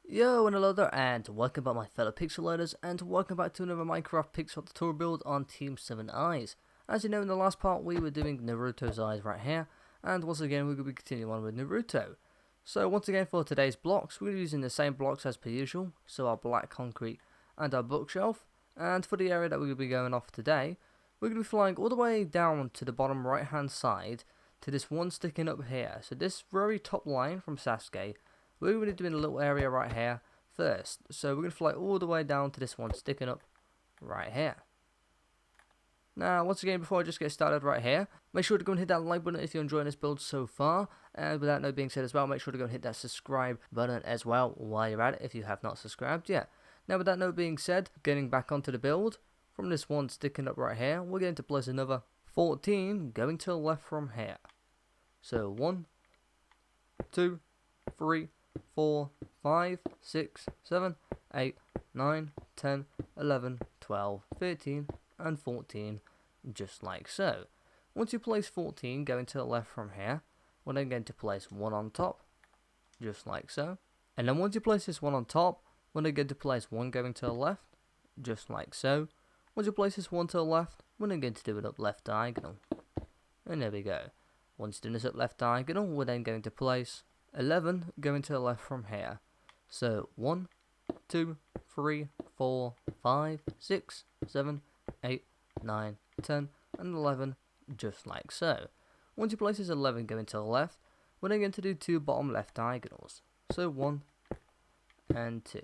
Yo and hello there, and welcome back my fellow pixel loaders, and welcome back to another Minecraft pixel tutorial build on Team 7 Eyes. As you know, in the last part we were doing Naruto's eyes right here, and once again we're going to be continuing on with Naruto. So once again for today's blocks, we're using the same blocks as per usual, so our black concrete and our bookshelf. And for the area that we're going to be going off today, we're going to be flying all the way down to the bottom right hand side to this one sticking up here. So this very top line from Sasuke, we're going to be doing a little area right here first. So we're going to fly all the way down to this one sticking up right here. Now, once again, before I just get started right here, make sure to go and hit that like button if you're enjoying this build so far. And with that note being said as well, make sure to go and hit that subscribe button as well while you're at it if you have not subscribed yet. Now, with that note being said, getting back onto the build, from this one sticking up right here, we're going to place another 14 going to the left from here. So 1, 2, 3, 4, 5, 6, 7, 8, 9, 10, 11, 12, 13, and 14, just like so. Once you place 14 going to the left from here, we're then going to place 1 on top, just like so. And then once you place this 1 on top, we're then going to place 1 going to the left, just like so. Once you place this 1 to the left, we're then going to do it up left diagonal. And there we go. Once doing this up left diagonal, we're then going to place 11 going to the left from here. So 1, 2, 3, 4, 5, 6, 7, 8, 9, 10, and 11, just like so. Once you place this 11 going to the left, we're then going to do 2 bottom left diagonals. So 1 and 2.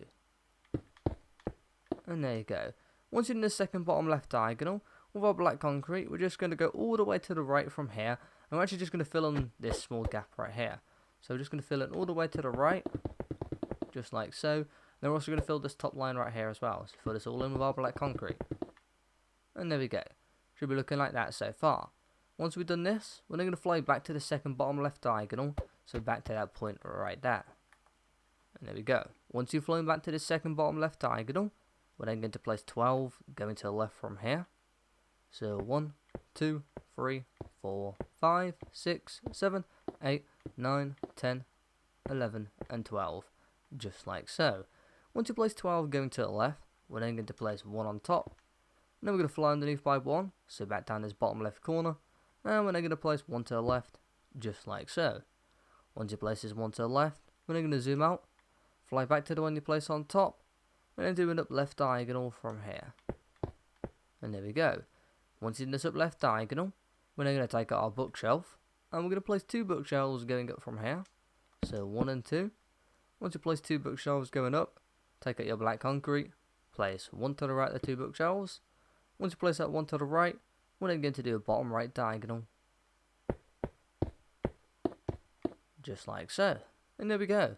And there you go. Once you're in the second bottom left diagonal, with our black concrete, we're just going to go all the way to the right from here. And we're actually just going to fill in this small gap right here. So we're just going to fill it all the way to the right, just like so. Then we're also going to fill this top line right here as well. So fill this all in with our black concrete. And there we go. Should be looking like that so far. Once we've done this, we're then going to fly back to the second bottom left diagonal. So back to that point right there. And there we go. Once you've flown back to the second bottom left diagonal, we're then going to place 12 going to the left from here. So 1, 2, 3, 4, 5, 6, 7, 8, 9, 10, 11, and 12, just like so. Once you place 12 going to the left, we're then going to place 1 on top. And then we're going to fly underneath by 1, so back down this bottom left corner. And we're then going to place 1 to the left, just like so. Once you place this 1 to the left, we're then going to zoom out, fly back to the one you place on top, and then do an up left diagonal from here. And there we go. Once you've done this up left diagonal, we're then going to take out our bookshelf, and we're going to place 2 bookshelves going up from here. So 1 and 2. Once you place 2 bookshelves going up, take out your black concrete, place 1 to the right of the 2 bookshelves. Once you place that 1 to the right, we're then going to do a bottom right diagonal. Just like so. And there we go.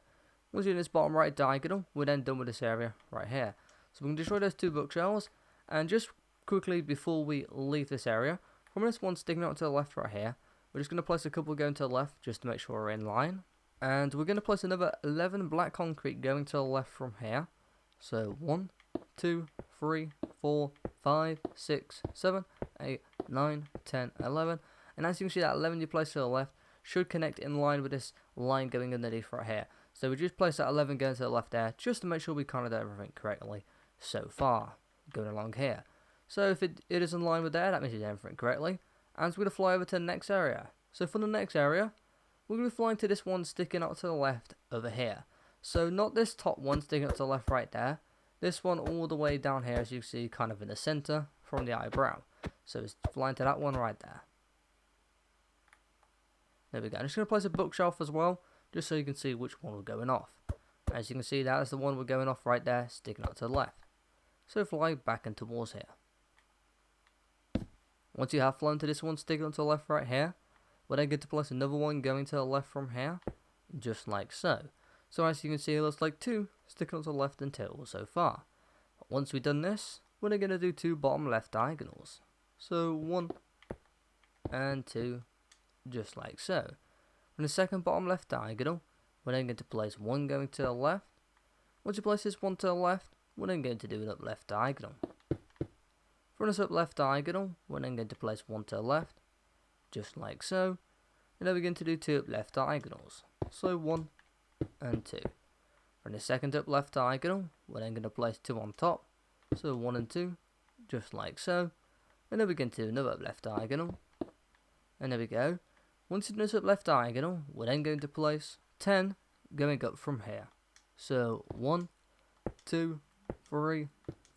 Once you're in this bottom right diagonal, we're then done with this area right here. So we can destroy those 2 bookshelves, and just quickly before we leave this area, from this one sticking out to the left right here, we're just going to place a couple going to the left just to make sure we're in line. And we're going to place another 11 black concrete going to the left from here. So 1, 2, 3, 4, 5, 6, 7, 8, 9, 10, 11. And as you can see, that 11 you place to the left should connect in line with this line going underneath right here. So we just place that 11 going to the left there just to make sure we kind of do everything correctly so far going along here. So if it is in line with there, that means you did everything correctly. And so we're going to fly over to the next area. So for the next area, we're going to be flying to this one sticking out to the left over here. So not this top one sticking out to the left right there. This one all the way down here, as you see, kind of in the center from the eyebrow. So it's flying to that one right there. There we go. I'm just going to place a bookshelf as well, just so you can see which one we're going off. As you can see, that is the one we're going off right there, sticking out to the left. So fly back and towards here. Once you have flown to this one sticking to the left right here, we're then going to place another one going to the left from here, just like so. So as you can see, it looks like 2 sticking to the left in total so far. But once we've done this, we're then going to do 2 bottom left diagonals. So 1 and 2, just like so. In the second bottom left diagonal, we're then going to place 1 going to the left. Once you place this 1 to the left, we're then going to do an up left diagonal. From this up left diagonal, we're then going to place 1 to the left, just like so. And then we're going to do 2 up left diagonals. So 1 and 2. From the second up left diagonal, we're then going to place 2 on top. So 1 and 2, just like so. And then we can do another left diagonal. And there we go. Once you've done this up left diagonal, we're then going to place 10 going up from here. So 1, 2, 3,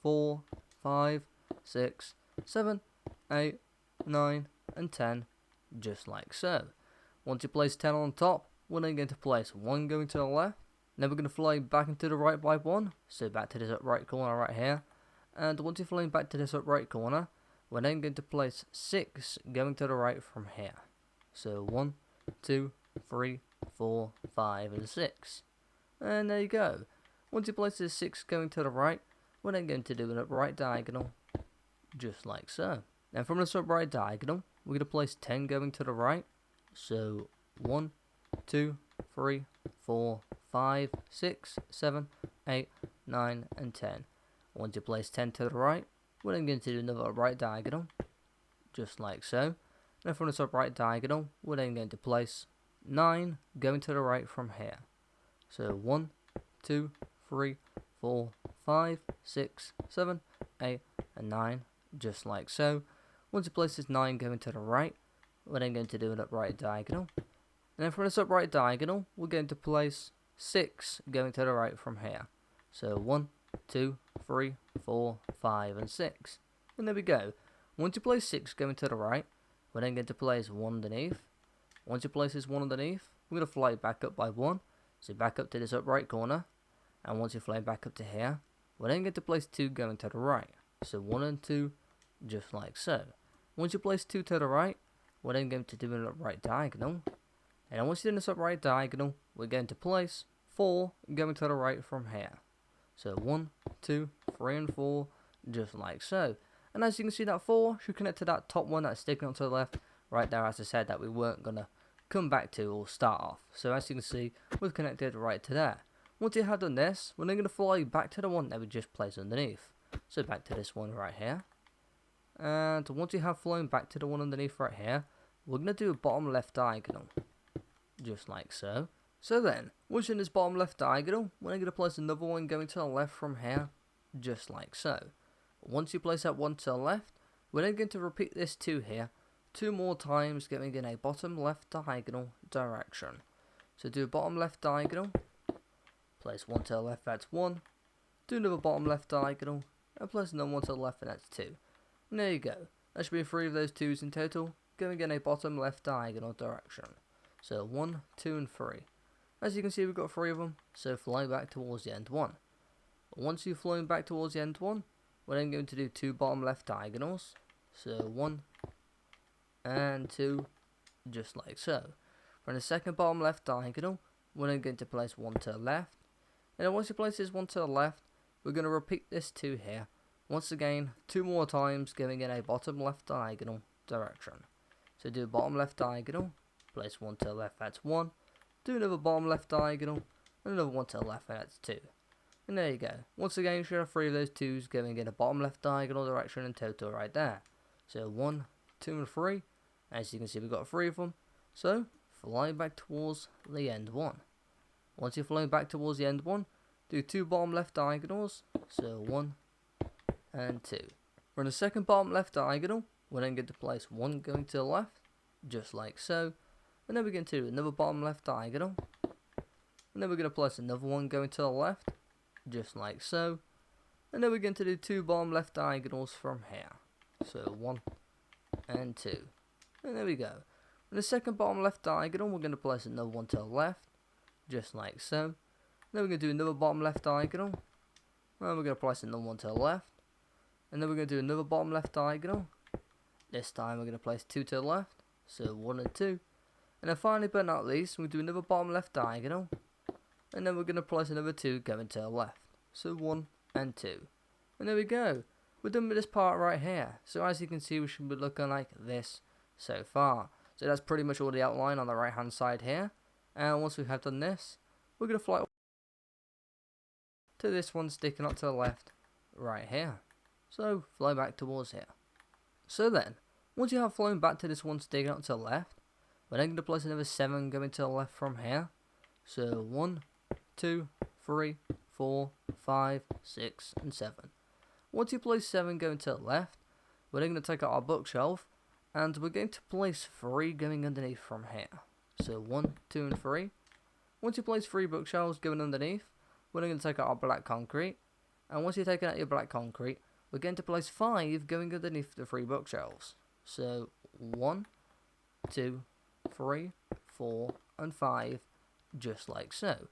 4, 5, 6, 7, 8, 9, and 10, just like so. Once you place 10 on top, we're then going to place 1 going to the left. Then we're going to fly back into the right by 1, so back to this up right corner right here. And once you're flying back to this up right corner, we're then going to place 6 going to the right from here. So 1, 2, 3, 4, 5, and 6. And there you go. Once you place this 6 going to the right, we're then going to do an upright diagonal, just like so. And from this upright diagonal, we're going to place 10 going to the right. So 1, 2, 3, 4, 5, 6, 7, 8, 9, and 10. Once you place 10 to the right, we're then going to do another upright diagonal, just like so. And from this upright diagonal, we're then going to place 9 going to the right from here. So 1, 2, 3, 4, 5, 6, 7, 8, and 9, just like so. Once you place this 9 going to the right, we're then going to do an upright diagonal. And then from this upright diagonal, we're going to place 6 going to the right from here. So 1, 2, 3, 4, 5, and 6. And there we go. Once you place 6 going to the right, we're then going to place 1 underneath. Once you place this 1 underneath, we're going to fly back up by 1. So back up to this upright corner. And once you fly back up to here, we're then going to place 2 going to the right. So 1 and 2, just like so. Once you place 2 to the right, we're then going to do an upright diagonal. And once you're in this upright diagonal, we're going to place 4 going to the right from here. So 1, 2, 3, and 4, just like so. And as you can see, that 4 should connect to that top one that's sticking onto the left, right there, as I said, that we weren't going to come back to or start off. So as you can see, we've connected right to there. Once you have done this, we're then going to fly back to the one that we just placed underneath. So back to this one right here. And once you have flown back to the one underneath right here, we're going to do a bottom left diagonal, just like so. So then, once you're in this bottom left diagonal, we're then going to place another one going to the left from here, just like so. Once you place that one to the left, we're then going to repeat this 2 here, 2 more times, going in a bottom left diagonal direction. So do a bottom left diagonal, place 1 to the left, that's 1, do another bottom left diagonal, and place another one to the left, and that's 2. And there you go. That should be 3 of those 2s in total, going in a bottom left diagonal direction. So 1, 2, and 3. As you can see, we've got 3 of them, so fly back towards the end one. Once you've flown back towards the end one, we're then going to do 2 bottom left diagonals. So 1 and 2, just like so. From the second bottom left diagonal, we're then going to place 1 to the left. And then once you place this 1 to the left, we're going to repeat this 2 here. Once again, 2 more times, going in a bottom left diagonal direction. So do bottom left diagonal, place 1 to the left, that's 1. Do another bottom left diagonal, and another 1 to the left, and that's 2. And there you go. Once again, you should have 3 of those 2s going in a bottom left diagonal direction in total right there. So 1, 2, and 3. As you can see, we've got 3 of them. So fly back towards the end one. Once you've flown back towards the end one, do 2 bottom left diagonals. So 1 and 2. From the second bottom left diagonal, we're then going to place 1 going to the left, just like so. And then we're going to do another bottom left diagonal. And then we're going to place another one going to the left, just like so. And then we're going to do 2 bottom left diagonals from here. So 1 and 2. And there we go. In the second bottom left diagonal, we're going to place another one to the left, just like so. And then we're going to do another bottom left diagonal. And we're going to place another one to the left. And then we're going to do another bottom left diagonal. This time we're going to place 2 to the left, so 1 and 2. And then finally, but not least, we'll do another bottom left diagonal. And then we're going to place another 2 going to the left, so 1 and 2. And there we go. We're done with this part right here. So as you can see, we should be looking like this so far. So that's pretty much all the outline on the right hand side here. And once we have done this, we're going to fly to this one sticking up to the left right here. So fly back towards here. So then, once you have flown back to this one sticking up to the left, we're then going to place another 7 going to the left from here. So 1, 2, 3, 4, 5, 6, and 7. Once you place 7 going to the left, we're then going to take out our bookshelf, and we're going to place 3 going underneath from here. So 1, 2, and 3. Once you place 3 bookshelves going underneath, we're then going to take out our black concrete, and once you've taken out your black concrete, we're going to place 5 going underneath the 3 bookshelves. So 1, 2, 3, 4, and 5, just like so.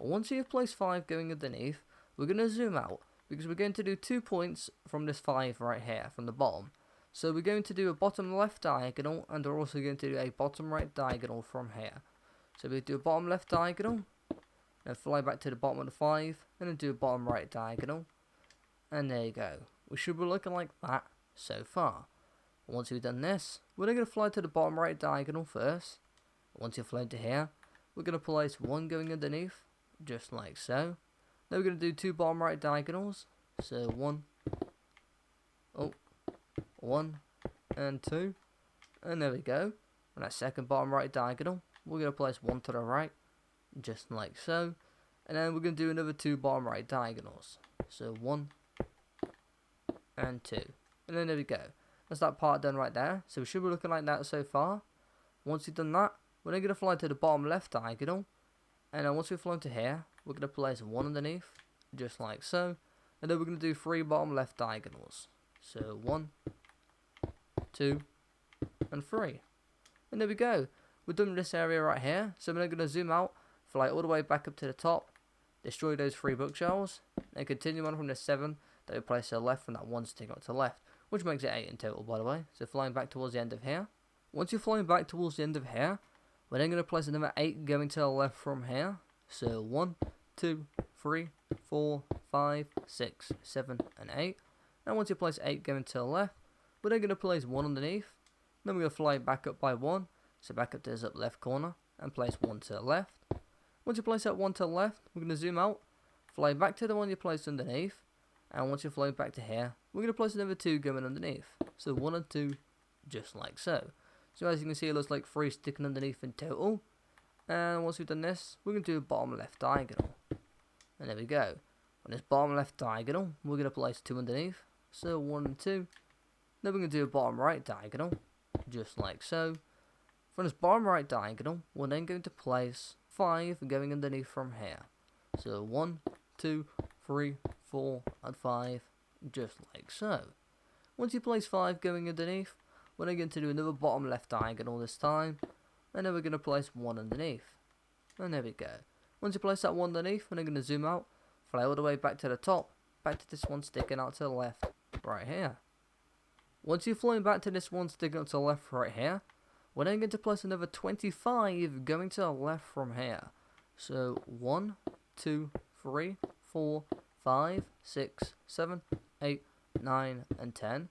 Once you've placed 5 going underneath, we're going to zoom out, because we're going to do 2 points from this 5 right here, from the bottom. So we're going to do a bottom left diagonal, and we're also going to do a bottom right diagonal from here. So we do a bottom left diagonal, and fly back to the bottom of the 5, and then do a bottom right diagonal. And there you go. We should be looking like that so far. Once we've done this, we're then going to fly to the bottom right diagonal first. Once you've flown to here, we're going to place 1 going underneath, just like so. Then we're going to do 2 bottom right diagonals. So 1, 1, and 2. And there we go. On that second bottom right diagonal, we're going to place 1 to the right, just like so. And then we're going to do another 2 bottom right diagonals. So 1 and 2. And then there we go. That's that part done right there. So we should be looking like that so far. Once you've done that, we're then going to fly to the bottom left diagonal. And then once we've flown to here, we're going to place 1 underneath, just like so. And then we're going to do 3 bottom left diagonals. So 1, 2, and 3. And there we go. We're done with this area right here. So we're then going to zoom out, fly all the way back up to the top, destroy those 3 bookshelves, and continue on from the 7 that we placed to the left from that 1 sticking up to the left, which makes it 8 in total, by the way. So flying back towards the end of here. Once you're flying back towards the end of here, we're then going to place another 8 going to the left from here. So 1, 2, 3, 4, 5, 6, 7, and 8. And once you place 8 going to the left, we're then going to place 1 underneath. Then we're going to fly back up by 1. So back up to this up left corner and place 1 to the left. Once you place that 1 to the left, we're going to zoom out, fly back to the one you placed underneath. And once you fly back to here, we're going to place another 2 going underneath. So 1 and 2, just like so. So as you can see, it looks like 3 sticking underneath in total. And once we've done this, we're going to do a bottom left diagonal. And there we go. On this bottom left diagonal, we're going to place 2 underneath. So 1 and 2. Then we're going to do a bottom right diagonal, just like so. From this bottom right diagonal, we're then going to place 5 going underneath from here. So 1, 2, 3, 4, and 5, just like so. Once you place 5 going underneath, we're then going to do another bottom left diagonal this time, and then we're going to place 1 underneath. And there we go. Once you place that 1 underneath, we're then going to zoom out, fly all the way back to the top, back to this one sticking out to the left, right here. Once you've flown back to this one sticking out to the left right here, we're then going to place another 25 going to the left from here. So 1, 2, 3, 4, 5, 6, 7, 8, 9, and 10.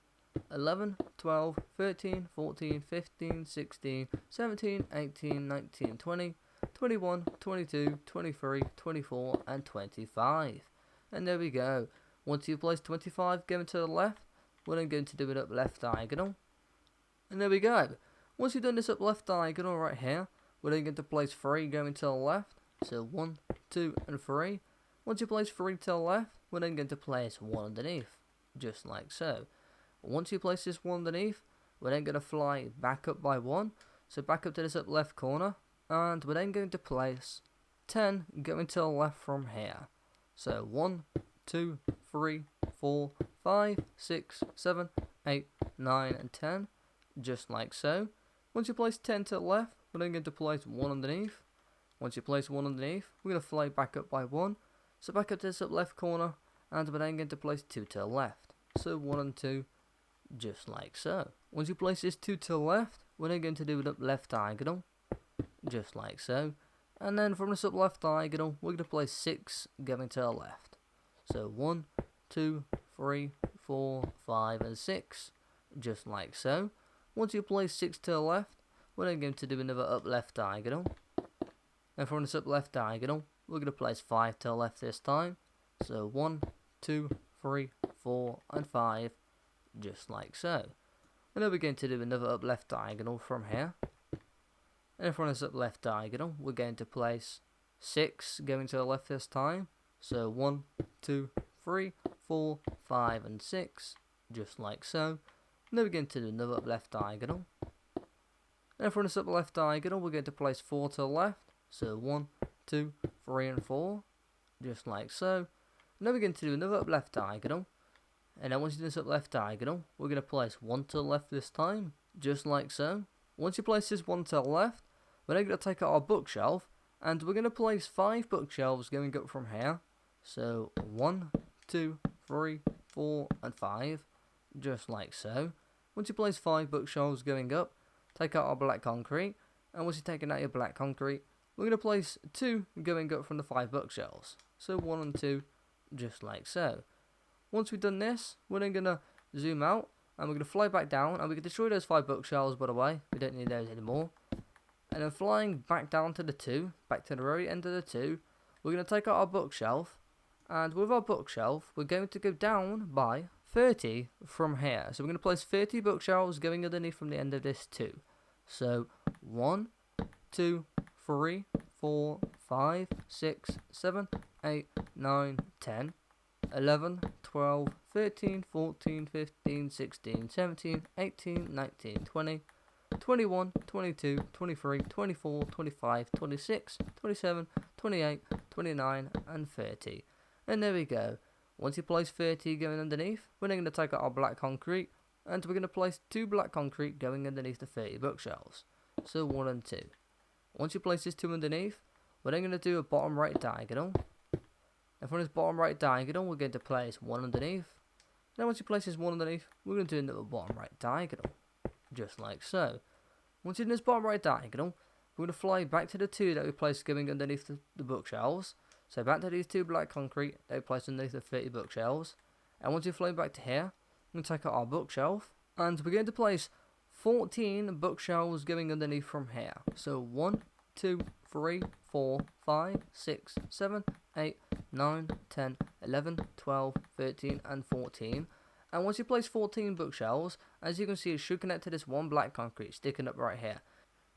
11, 12, 13, 14, 15, 16, 17, 18, 19, 20, 21, 22, 23, 24, and 25. And there we go. Once you've placed 25 going to the left, we're then going to do it up left diagonal. And there we go. Once you've done this up left diagonal right here, we're then going to place 3 going to the left. So 1, 2, and 3. Once you place 3 to the left, we're then going to place 1 underneath, just like so. Once you place this 1 underneath, we're then going to fly back up by 1. So back up to this up left corner, and we're then going to place 10 going to the left from here. So 1, 2, 3, 4, 5, 6, 7, 8, 9, and 10, just like so. Once you place 10 to the left, we're then going to place 1 underneath. Once you place 1 underneath, we're going to fly back up by 1. So back up to this up left corner, and we're then going to place 2 to the left. So 1 and 2, just like so. Once you place this 2 to the left, we're then going to do it up left diagonal, just like so. And then from this up left diagonal, we're going to place 6 going to the left. So 1, 2, 3, 4, 5, and 6, just like so. Once you place 6 to the left, we're then going to do another up left diagonal. And from this up left diagonal, we're going to place 5 to the left this time. So 1, 2, 3, 4, and 5, just like so. And then we're going to do another up left diagonal from here. And from this up left diagonal, we're going to place 6 going to the left this time. So 1, 2, 3, 4, 5 and 6, just like so. And then we're going to do another left diagonal. And for this upper left diagonal, we're going to place 4 to the left. So 1, 2, 3 and 4, just like so. And then we're going to do another up left diagonal. And then once you do this up left diagonal, we're going to place 1 to the left this time, just like so. Once you place this 1 to the left, we're then going to take out our bookshelf, and we're going to place 5 bookshelves going up from here. So 1, 2, 3, 4 and 5, just like so. Once you place 5 bookshelves going up, take out our black concrete, and once you've taken out your black concrete, we're going to place 2 going up from the 5 bookshelves. So 1 and 2, just like so. Once we've done this, we're then going to zoom out, and we're going to fly back down, and we can destroy those 5 bookshelves, by the way. We don't need those anymore. And then flying back down to the 2, back to the very end of the 2, we're going to take out our bookshelf, and with our bookshelf, we're going to go down by 30 from here. So we're going to place 30 bookshelves going underneath from the end of this 2. So 1, 2, 3, 4, 5, 6, 7, 8, 9, 10, 11, 12, 13, 14, 15, 16, 17, 18, 19, 20, 21, 22, 23, 24, 25, 26, 27, 28, 29 and 30. And there we go. Once you place 30 going underneath, we're then going to take out our black concrete, and we're going to place 2 black concrete going underneath the 30 bookshelves. So 1 and 2. Once you place this 2 underneath, we're then going to do a bottom right diagonal. And from this bottom right diagonal, we're going to place 1 underneath. Then once you place this 1 underneath, we're going to do another bottom right diagonal, just like so. Once you're in this bottom right diagonal, we're going to fly back to the 2 that we placed going underneath the bookshelves. So back to these 2 black concrete that we placed underneath the 30 bookshelves. And once you've flown back to here, we're going to take out our bookshelf, and we're going to place 14 bookshelves going underneath from here. So 1, 2, 3, 4, 5, 6, 7, 8, 9, 10, 11, 12, 13 and 14. And once you place 14 bookshelves, as you can see, it should connect to this 1 black concrete sticking up right here.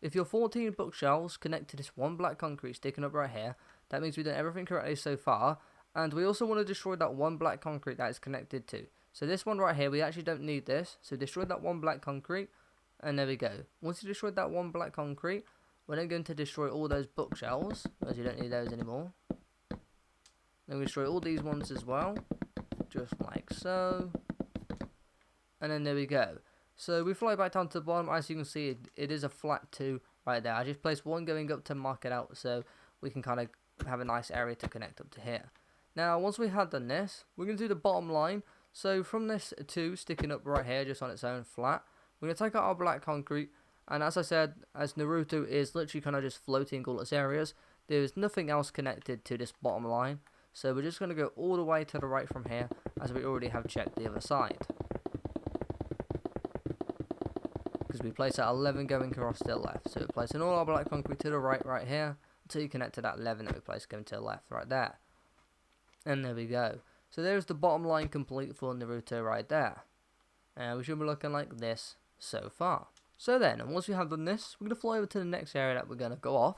If your 14 bookshelves connect to this 1 black concrete sticking up right here, that means we've done everything correctly so far. And we also want to destroy that 1 black concrete that it's connected to. So this one right here, we actually don't need this. So destroy that 1 black concrete, and there we go. Once you destroy that 1 black concrete, we're then going to destroy all those bookshelves, as you don't need those anymore. Then we destroy all these ones as well, just like so. And then there we go. So we fly back down to the bottom. As you can see, it is a flat 2 right there. I just placed 1 going up to mark it out, so we can kind of have a nice area to connect up to here. Now, once we have done this, we're going to do the bottom line. So from this 2 sticking up right here, just on its own flat, we're going to take out our black concrete. And as I said, as Naruto is literally kind of just floating all its areas, there's nothing else connected to this bottom line. So we're just going to go all the way to the right from here, as we already have checked the other side. Because we place that 11 going across to the left. So we're placing all our black concrete to the right here, until you connect to that 11 that we placed going to the left right there. And there we go. So there's the bottom line complete for Naruto right there. And we should be looking like this so far. So then, once we have done this, we're going to fly over to the next area that we're going to go off.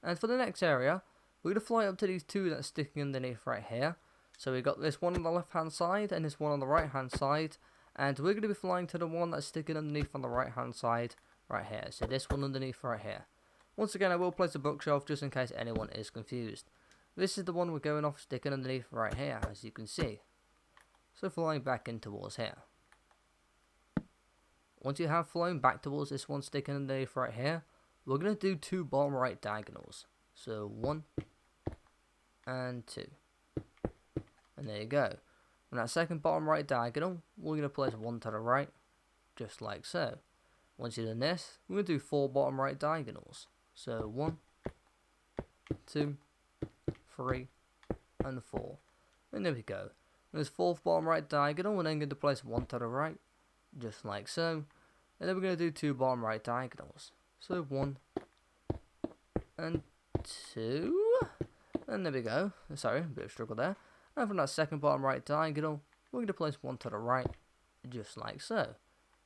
And for the next area, we're going to fly up to these 2 that's sticking underneath right here. So we've got this one on the left hand side and this one on the right hand side. And we're going to be flying to the one that's sticking underneath on the right hand side right here. So this one underneath right here. Once again, I will place a bookshelf just in case anyone is confused. This is the one we're going off sticking underneath right here, as you can see. So flying back in towards here. Once you have flown back towards this one sticking underneath right here, we're going to do 2 bottom right diagonals. So 1 and 2. And there you go. On that second bottom right diagonal, we're going to place 1 to the right, just like so. Once you've done this, we're going to do 4 bottom right diagonals. So 1, 2, 3, and 4. And there we go. And this 4th bottom right diagonal, we're then going to place 1 to the right, just like so. And then we're going to do 2 bottom right diagonals. So 1 and 2. And there we go. Sorry, a bit of struggle there. And from that second bottom right diagonal, we're going to place 1 to the right, just like so.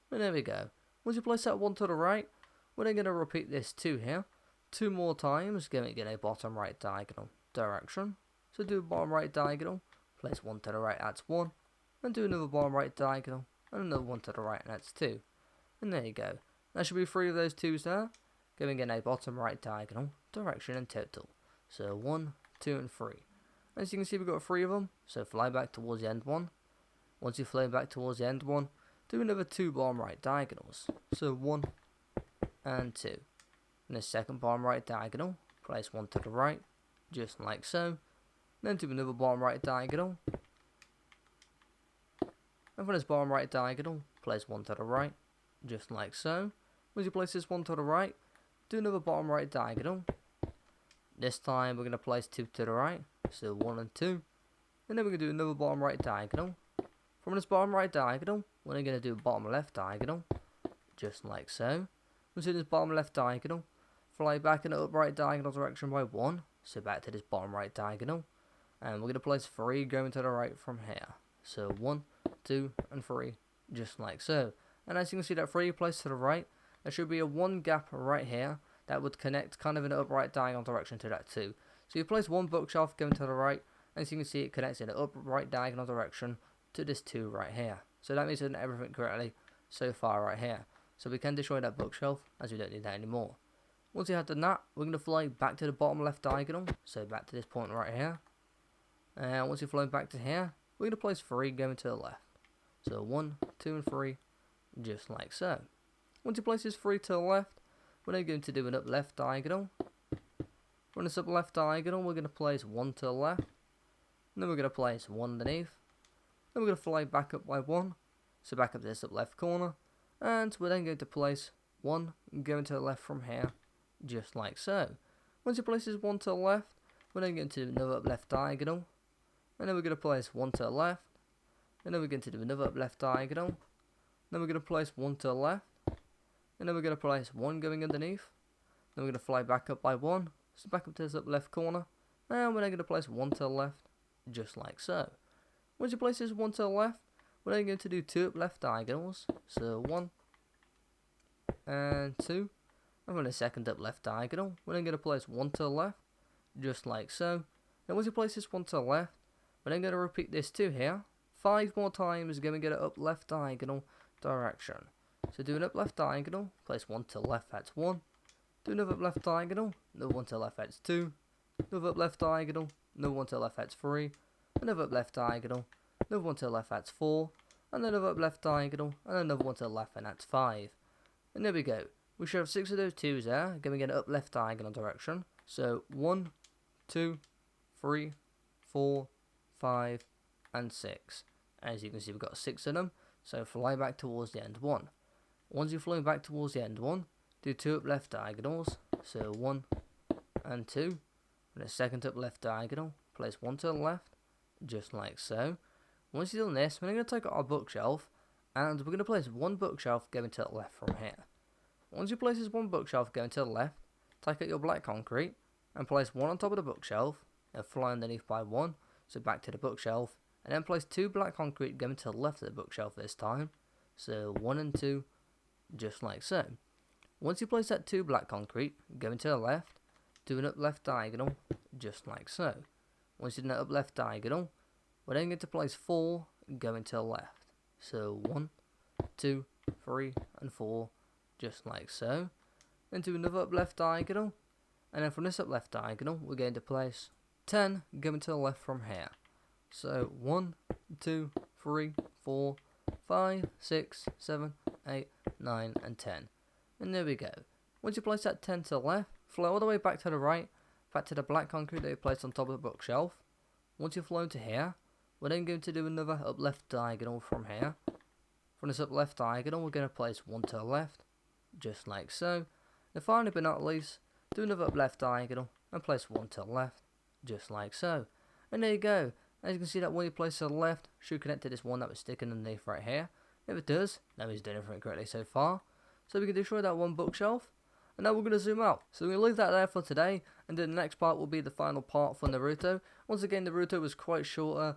And there we go. Once you place that 1 to the right, we're then going to repeat this 2 here. 2 more times, giving it a bottom right diagonal direction. So do a bottom right diagonal, place 1 to the right, that's 1, and do another bottom right diagonal, and another 1 to the right, and that's 2. And there you go. That should be 3 of those 2s there, giving in a bottom right diagonal, direction in total. So 1, 2, and 3. As you can see, we've got 3 of them, so fly back towards the end one. Once you fly back towards the end one, do another 2 bottom right diagonals. So 1 and 2. And the second bottom right diagonal, place 1 to the right, just like so. Then do another bottom right diagonal. And for this bottom right diagonal, place 1 to the right, just like so. Once you place this 1 to the right, do another bottom right diagonal. This time we're going to place 2 to the right, so 1 and 2. And then we're going to do another bottom right diagonal. From this bottom right diagonal, we're going to do bottom left diagonal, just like so. Once you do this bottom left diagonal, fly back in the upright diagonal direction by 1, so back to this bottom right diagonal. And we're going to place 3 going to the right from here. So 1, 2, and 3, just like so. And as you can see, that 3 placed to the right, there should be a 1 gap right here that would connect kind of in the upright diagonal direction to that 2. So you place 1 bookshelf going to the right, and as you can see, it connects in the upright diagonal direction to this 2 right here. So that means we've done everything correctly so far right here. So we can destroy that bookshelf, as we don't need that anymore. Once you have done that, we're going to fly back to the bottom left diagonal, so back to this point right here. And once you fly back to here, we're going to place 3 going to the left. So 1, 2, and 3, just like so. Once you place this 3 to the left, we're then going to do an up left diagonal. From this up left diagonal, we're going to place 1 to the left. And then we're going to place 1 underneath. Then we're going to fly back up by 1. So back up to this up left corner. And we're then going to place 1 going to the left from here, just like so. Once you place this 1 to the left, we're then going to do another up left diagonal. And then we're going to place 1 to the left. And then we're going to do another up left diagonal. Then we're going to place 1 to the left. And then we're going to place 1 going underneath. Then we're going to fly back up by 1. So back up to this up left corner. And we're then going to place 1 to the left, just like so. Once you place this 1 to the left, we're then going to do 2 up left diagonals. So 1 and 2. And from the second up left diagonal, we're then going to place 1 to the left, just like so. Then once you place this 1 to the left, we're then going to repeat this 2 here 5 more times, going to get it up left diagonal direction. So do an up left diagonal, place 1 to the left, that's 1. Do another up left diagonal, another 1 to the left, that's 2. Another up left diagonal, another 1 to the left, that's 3. Another up left diagonal, another 1 to the left, that's 4. And another up left diagonal, and another 1 to the left, and that's 5. And there we go. We should have 6 of those 2s there, going to get up left diagonal direction. So 1, 2, 3, 4, 5, and 6. As you can see, we've got 6 of them. So fly back towards the end one. Once you fly back towards the end one, do 2 up left diagonals. So 1 and 2. And a second up left diagonal, place 1 to the left, just like so. Once you've done this, we're going to take out our bookshelf, and we're going to place 1 bookshelf going to the left from here. Once you place this 1 bookshelf going to the left, take out your black concrete, and place 1 on top of the bookshelf, and fly underneath by 1, so back to the bookshelf, and then place 2 black concrete going to the left of the bookshelf this time, so 1 and 2, just like so. Once you place that 2 black concrete going to the left, do an up left diagonal, just like so. Once you've done that up left diagonal, we're then going to place 4 going to the left, so 1, 2, 3, and 4, just like so. Then do another up left diagonal, and then from this up left diagonal, we're going to place 10 going to the left from here. So 1, 2, 3, 4, 5, 6, 7, 8, 9, and 10. And there we go. Once you place that 10 to the left, fly all the way back to the right, back to the black concrete that you placed on top of the bookshelf. Once you've flown to here, we're then going to do another up left diagonal from here. From this up left diagonal, we're going to place 1 to the left, just like so. And finally but not least, do another up left diagonal and place 1 to the left, just like so. And there you go. As you can see, that one you place to the left should connect to this one that was sticking underneath right here. If it does, that means doing everything correctly so far. So we can destroy that 1 bookshelf. And now we're going to zoom out. So we're going to leave that there for today. And then the next part will be the final part for Naruto. Once again, Naruto was quite shorter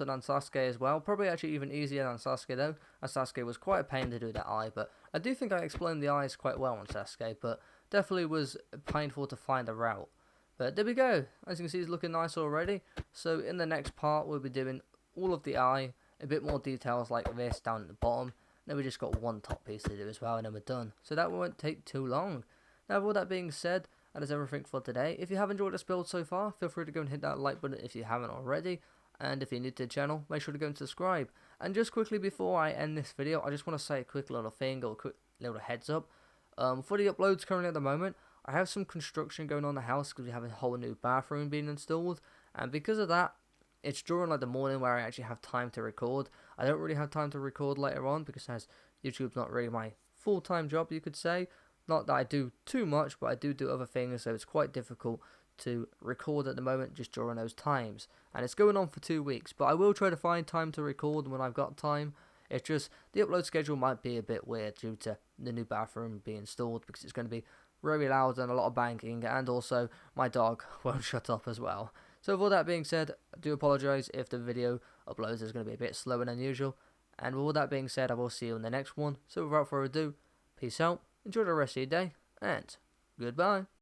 than Sasuke as well. Probably actually even easier than Sasuke though, as Sasuke was quite a pain to do that eye. But I do think I explained the eyes quite well on Sasuke, but definitely was painful to find a route. But there we go. As you can see, it's looking nice already. So in the next part, we'll be doing all of the eye, a bit more details like this down at the bottom. Then we just got one top piece to do as well, and then we're done. So that won't take too long. Now, with all that being said, that is everything for today. If you have enjoyed this build so far, feel free to go and hit that like button if you haven't already. And if you're new to the channel, make sure to go and subscribe. And just quickly before I end this video, I just want to say a quick little thing, or a quick little heads up. For the uploads currently at the moment, I have some construction going on in the house because we have a whole new bathroom being installed. And because of that, it's during like the morning where I actually have time to record. I don't really have time to record later on because as YouTube's not really my full-time job, you could say. Not that I do too much, but I do other things, so it's quite difficult to record at the moment just during those times. And it's going on for 2 weeks, but I will try to find time to record when I've got time. It's just the upload schedule might be a bit weird due to the new bathroom being installed because it's going to be very loud and a lot of banging, and also my dog won't shut up as well. So with all that being said, I do apologise if the video uploads is going to be a bit slower than usual. And with all that being said, I will see you in the next one. So without further ado, peace out, enjoy the rest of your day, and goodbye.